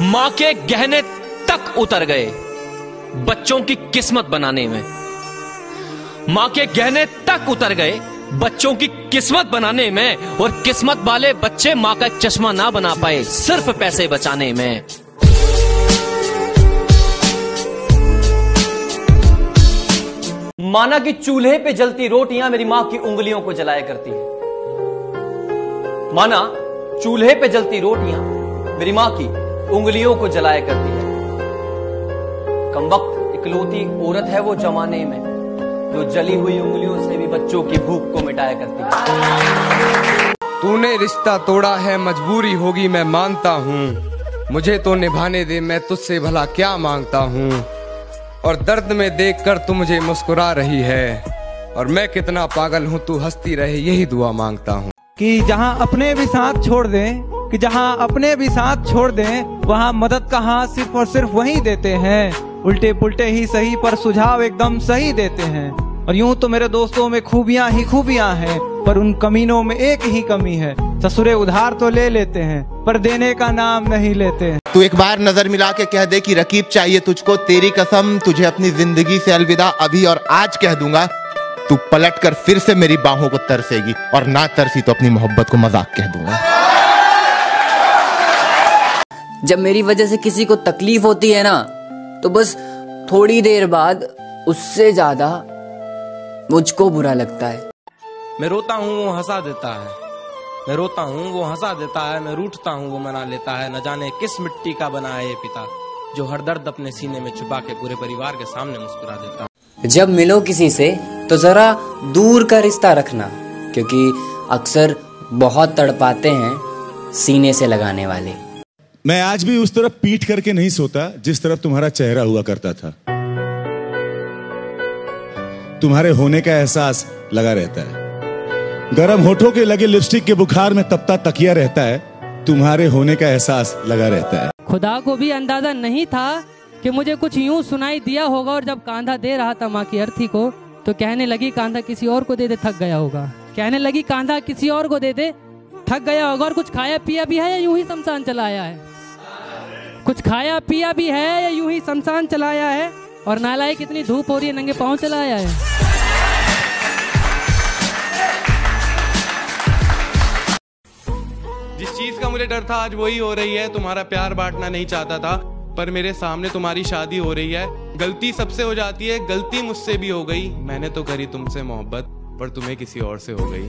मां के गहने तक उतर गए बच्चों की किस्मत बनाने में। मां के गहने तक उतर गए बच्चों की किस्मत बनाने में, और किस्मत वाले बच्चे मां का चश्मा ना बना पाए सिर्फ पैसे बचाने में। माना कि चूल्हे पे जलती रोटियां मेरी मां की उंगलियों को जलाया करती है। माना चूल्हे पे जलती रोटियां मेरी मां की उंगलियों को जलाया करती है। कमबख्त इकलौती औरत है वो जमाने में जो जली हुई उंगलियों से भी बच्चों की भूख को मिटाया करती है। तूने रिश्ता तोड़ा है, मजबूरी होगी मैं मानता हूँ, मुझे तो निभाने दे, मैं तुझसे भला क्या मांगता हूँ। और दर्द में देखकर तू मुझे मुस्कुरा रही है, और मैं कितना पागल हूँ तू हंसती रहे, यही दुआ मांगता हूँ। कि जहाँ अपने भी साथ छोड़ दें, कि जहाँ अपने भी साथ छोड़ दें, वहाँ मदद का हाथ सिर्फ और सिर्फ वही देते हैं। उल्टे पुल्टे ही सही पर सुझाव एकदम सही देते हैं। और यूं तो मेरे दोस्तों में खूबियां ही खूबियां हैं, पर उन कमीनों में एक ही कमी है, ससुरे उधार तो ले लेते हैं पर देने का नाम नहीं लेते हैं। तू एक बार नजर मिला के कह दे कि रकीब चाहिए तुझको, तेरी कसम तुझे अपनी जिंदगी से अलविदा अभी और आज कह दूंगा। तू पलट कर फिर से मेरी बाहों को तरसेगी, और ना तरसी तो अपनी मोहब्बत को मजाक कह दूंगा। जब मेरी वजह से किसी को तकलीफ होती है ना, तो बस थोड़ी देर बाद उससे ज्यादा मुझको बुरा लगता है। मैं रोता हूँ वो हंसा देता है, मैं रोता हूँ वो हंसा देता है, मैं रूठता हूँ वो मना लेता है। न जाने किस मिट्टी का बना है ये पिता, जो हर दर्द अपने सीने में छुपा के पूरे परिवार के सामने मुस्कुरा देता है। जब मिलो किसी से तो जरा दूर का रिश्ता रखना, क्योंकि अक्सर बहुत तड़पाते हैं सीने से लगाने वाले। मैं आज भी उस तरफ पीठ करके नहीं सोता जिस तरफ तुम्हारा चेहरा हुआ करता था। तुम्हारे होने का एहसास लगा रहता है, गरम होठों के लगे लिपस्टिक के बुखार में तपता तकिया रहता है। तुम्हारे होने का एहसास लगा रहता है। खुदा को भी अंदाजा नहीं था कि मुझे कुछ यूं सुनाई दिया होगा, और जब कांधा दे रहा था माँ की अर्थी को, तो कहने लगी कांधा किसी और को दे दे, थक गया होगा। कहने लगी कांधा किसी और को दे दे, थक गया होगा। और कुछ खाया पिया भी है या यूं ही शमशान चलाया है? कुछ खाया पिया भी है या यूं ही शमशान चलाया है? और नालायक कितनी धूप हो रही है, नंगे पांव चलाया है। जिस चीज का मुझे डर था आज वही हो रही है। तुम्हारा प्यार बांटना नहीं चाहता था, पर मेरे सामने तुम्हारी शादी हो रही है। गलती सबसे हो जाती है, गलती मुझसे भी हो गई। मैंने तो करी तुमसे मोहब्बत, पर तुम्हें किसी और से हो गई।